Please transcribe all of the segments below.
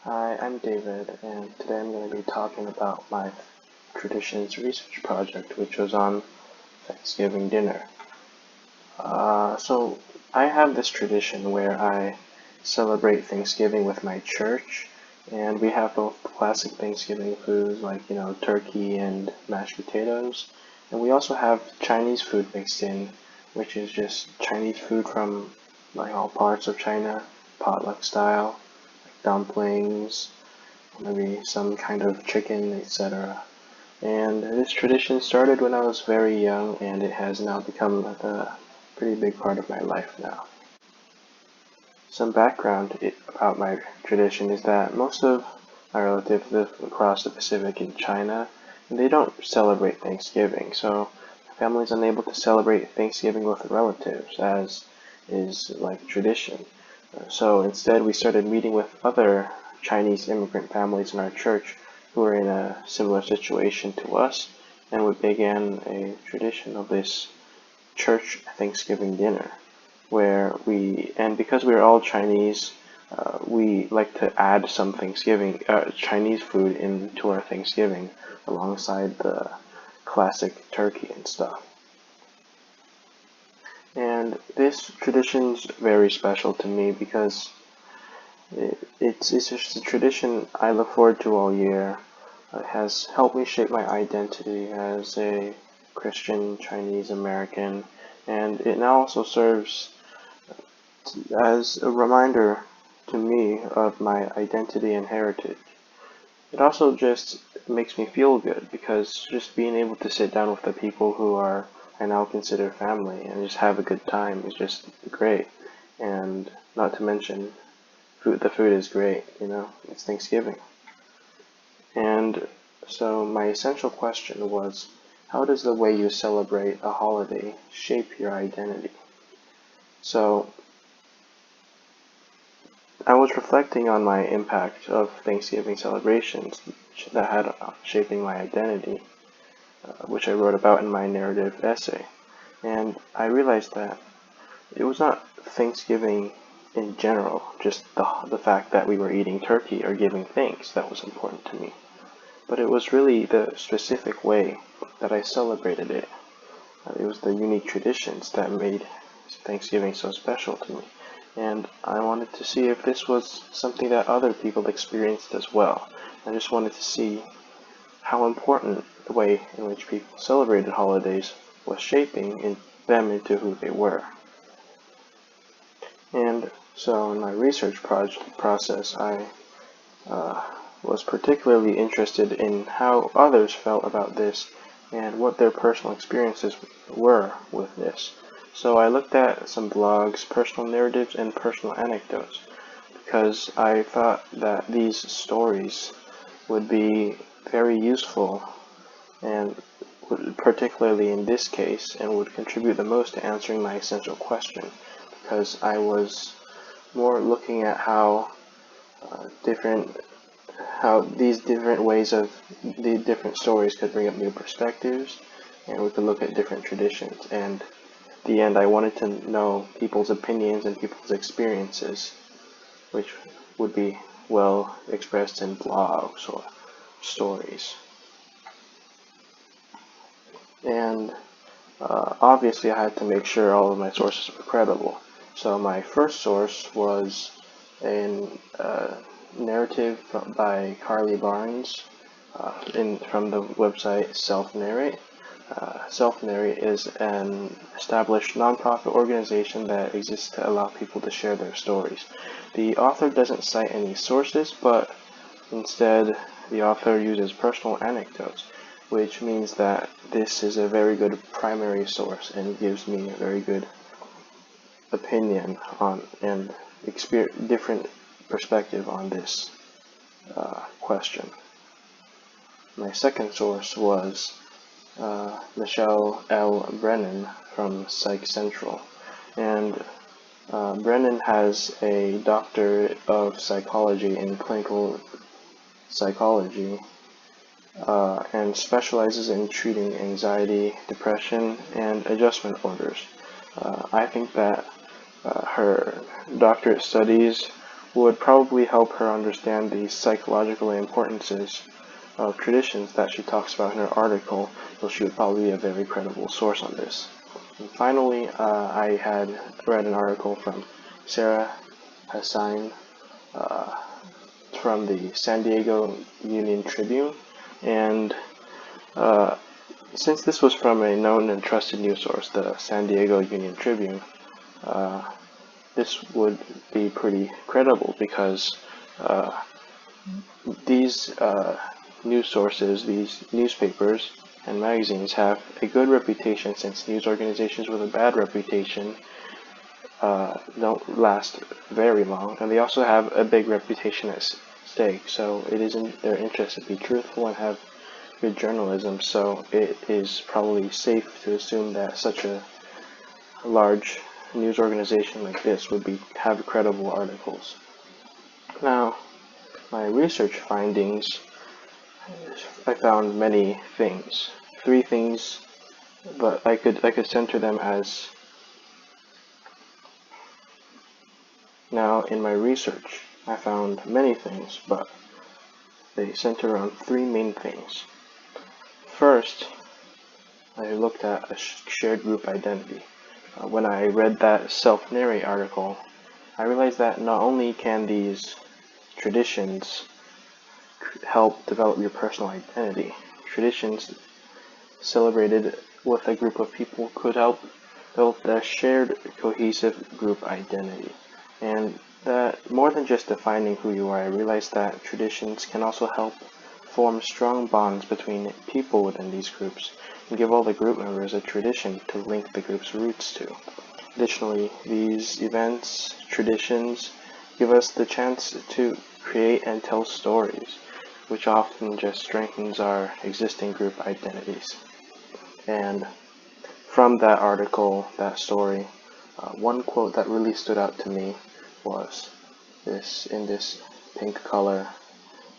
Hi, I'm David, and today I'm going to be talking about my traditions research project, which was on Thanksgiving dinner. So I have this tradition where I celebrate Thanksgiving with my church, and we have both classic Thanksgiving foods like, turkey and mashed potatoes, and we also have Chinese food mixed in, which is just Chinese food from like all parts of China, potluck style, like dumplings, maybe some kind of chicken, etc. And this tradition started when I was very young, and it has now become a pretty big part of my life now. Some background about my tradition is that most of my relatives live across the Pacific in China, and they don't celebrate Thanksgiving, so my family is unable to celebrate Thanksgiving with relatives, as is like tradition. So instead, we started meeting with other Chinese immigrant families in our church who were in a similar situation to us, and we began a tradition of this church Thanksgiving dinner, and because we are all Chinese, we like to add some Thanksgiving Chinese food into our Thanksgiving alongside the classic turkey and stuff. And this tradition's very special to me because it's just a tradition I look forward to all year. It has helped me shape my identity as a Christian Chinese American, and it now also serves as a reminder to me of my identity and heritage. It also just makes me feel good because just being able to sit down with the people who I now consider family and just have a good time is just great. And not to mention, the food is great, it's Thanksgiving. And so my essential question was, how does the way you celebrate a holiday shape your identity? So I was reflecting on my impact of Thanksgiving celebrations that had shaping my identity, which I wrote about in my narrative essay. And I realized that it was not Thanksgiving in general, just the fact that we were eating turkey or giving thanks that was important to me. But it was really the specific way that I celebrated it. It was the unique traditions that made Thanksgiving so special to me. And I wanted to see if this was something that other people experienced as well. I just wanted to see how important the way in which people celebrated holidays was shaping them into who they were. And so in my research process, I was particularly interested in how others felt about this and what their personal experiences were with this. So I looked at some blogs, personal narratives, and personal anecdotes because I thought that these stories would be very useful and particularly in this case and would contribute the most to answering my essential question because I was more looking at how these different ways of the different stories could bring up new perspectives, and we could look at different traditions. And at the end, I wanted to know people's opinions and people's experiences, which would be well expressed in blogs or stories. And obviously, I had to make sure all of my sources were credible. So my first source was a narrative by Carly Barnes from the website Self-Narrate. Self-Narrate is an established nonprofit organization that exists to allow people to share their stories. The author doesn't cite any sources, but instead the author uses personal anecdotes, which means that this is a very good primary source and gives me a very good opinion on and different perspective on this question. My second source was Michelle L. Brennan from Psych Central, and Brennan has a doctorate of psychology in clinical psychology and specializes in treating anxiety, depression, and adjustment disorders. I think that her doctorate studies would probably help her understand the psychological importances of traditions that she talks about in her article, so she would probably be a very credible source on this. And finally, I had read an article from Sarah Hassan from the San Diego Union Tribune, and since this was from a known and trusted news source, the San Diego Union Tribune, this would be pretty credible because these news sources, these newspapers and magazines have a good reputation, since news organizations with a bad reputation don't last very long, and they also have a big reputation at stake, so it is in their interest to be truthful and have good journalism, so it is probably safe to assume that such a large news organization like this would have credible articles. Now, my research findings, I found many things. 3 things, but I could center them as. Now, in my research, I found many things, but they center around 3 main things. First, I looked at a shared group identity. When I read that self-narrate article, I realized that not only can these traditions help develop your personal identity, traditions celebrated with a group of people could help develop that shared cohesive group identity. And that more than just defining who you are, I realized that traditions can also help form strong bonds between people within these groups and give all the group members a tradition to link the group's roots to. Additionally, these events, traditions, give us the chance to create and tell stories, which often just strengthens our existing group identities. And from that article, that story, one quote that really stood out to me was this in this pink color.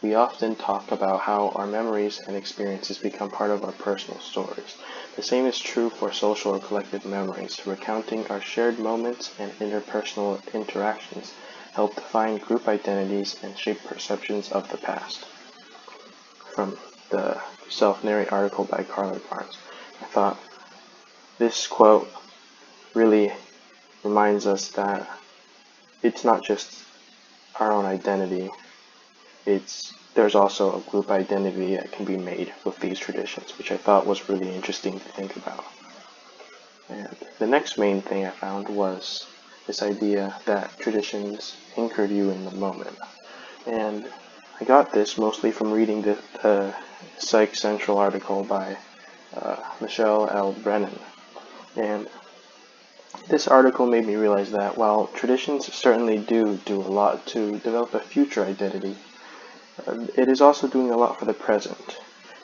We often talk about how our memories and experiences become part of our personal stories. The same is true for social or collective memories. Recounting our shared moments and interpersonal interactions help define group identities and shape perceptions of the past. From the self-narrate article by Carla Barnes, I thought this quote really reminds us that it's not just our own identity, there's also a group identity that can be made with these traditions, which I thought was really interesting to think about. And the next main thing I found was this idea that traditions anchored you in the moment. And I got this mostly from reading the Psych Central article by Michelle L. Brennan. And this article made me realize that while traditions certainly do a lot to develop a future identity, it is also doing a lot for the present.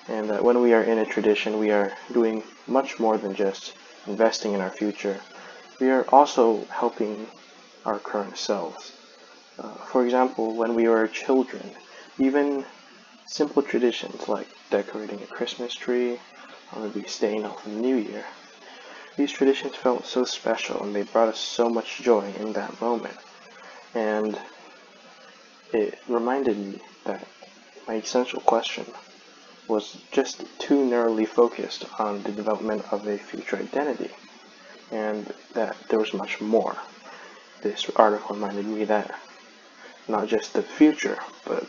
And that when we are in a tradition, we are doing much more than just investing in our future. We are also helping our current selves. For example, when we were children, even simple traditions like decorating a Christmas tree or maybe staying out for New Year, these traditions felt so special and they brought us so much joy in that moment. And it reminded me that my essential question was just too narrowly focused on the development of a future identity, and that there was much more. This article reminded me that not just the future, but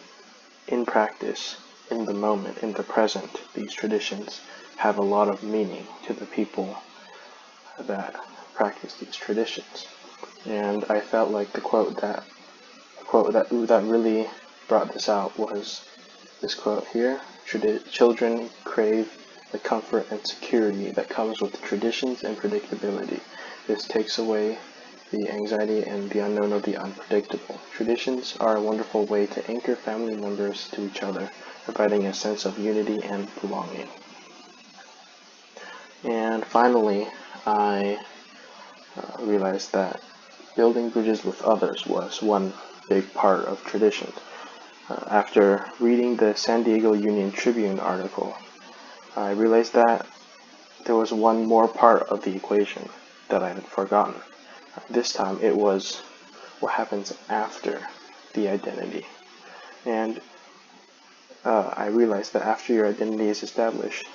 in practice, in the moment, in the present, these traditions have a lot of meaning to the people that practice these traditions. And I felt like the quote that really brought this out was this quote here: "Children crave the comfort and security that comes with traditions and predictability. This takes away the anxiety and the unknown of the unpredictable. Traditions are a wonderful way to anchor family members to each other, providing a sense of unity and belonging." And finally, I realized that building bridges with others was one big part of tradition. After reading the San Diego Union Tribune article, I realized that there was one more part of the equation that I had forgotten. This time it was what happens after the identity. And I realized that after your identity is established,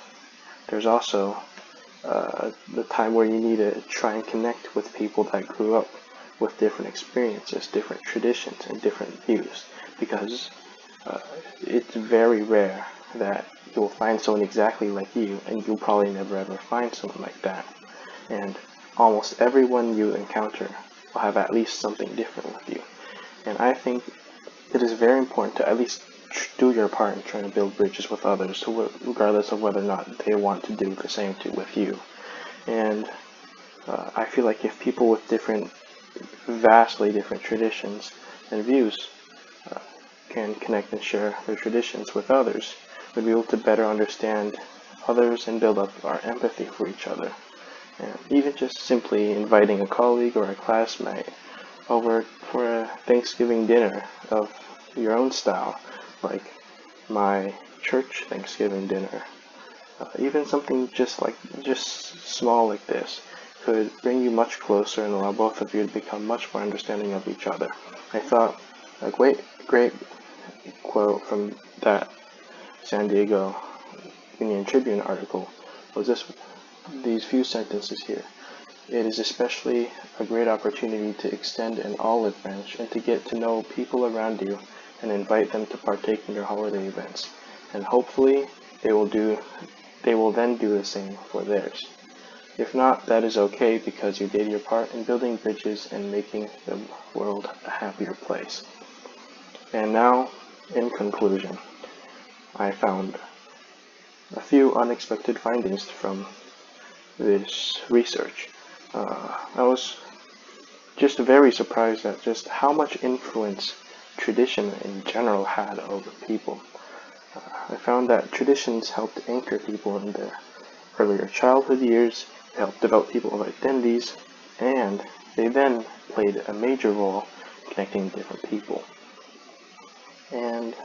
there's also the time where you need to try and connect with people that grew up with different experiences, different traditions, and different views, because it's very rare that you'll find someone exactly like you, and you'll probably never ever find someone like that. And almost everyone you encounter will have at least something different with you. And I think it is very important to at least do your part in trying to build bridges with others, regardless of whether or not they want to do the same with you. And I feel like if people with vastly different traditions and views can connect and share their traditions with others, we'd be able to better understand others and build up our empathy for each other. And even just simply inviting a colleague or a classmate over for a Thanksgiving dinner of your own style, like my church Thanksgiving dinner, even something just small like this could bring you much closer and allow both of you to become much more understanding of each other. I thought a great quote from that San Diego Union Tribune article was these few sentences here. It is especially a great opportunity to extend an olive branch and to get to know people around you and invite them to partake in your holiday events. And hopefully they will then do the same for theirs. If not, that is okay, because you did your part in building bridges and making the world a happier place. And now, in conclusion, I found a few unexpected findings from this research. I was just very surprised at just how much influence tradition in general had over people. I found that traditions helped anchor people in their earlier childhood years, helped develop people's identities, and they then played a major role in connecting different people. And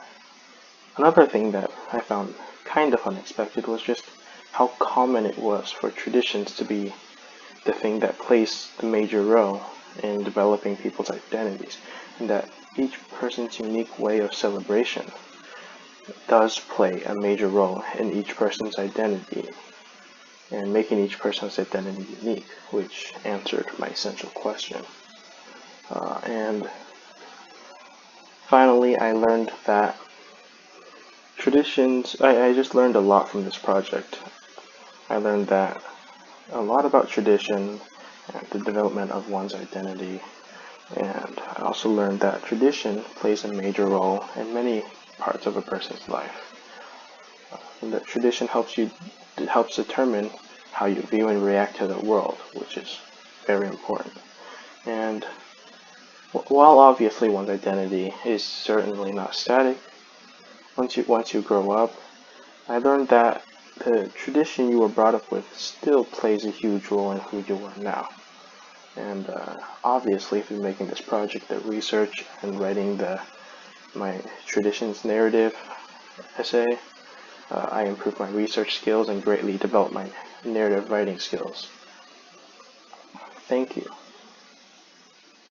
another thing that I found kind of unexpected was just how common it was for traditions to be the thing that plays the major role in developing people's identities, and that each person's unique way of celebration does play a major role in each person's identity and making each person's identity unique, which answered my essential question. And finally, I learned that traditions, I just learned a lot from this project. I learned that a lot about tradition and the development of one's identity, and I also learned that tradition plays a major role in many parts of a person's life. And that tradition helps determine how you view and react to the world, which is very important. And while obviously one's identity is certainly not static, once you grow up, I learned that the tradition you were brought up with still plays a huge role in who you are now. And obviously, through making this project, the research and writing my traditions narrative essay, I improved my research skills and greatly developed my narrative writing skills. Thank you.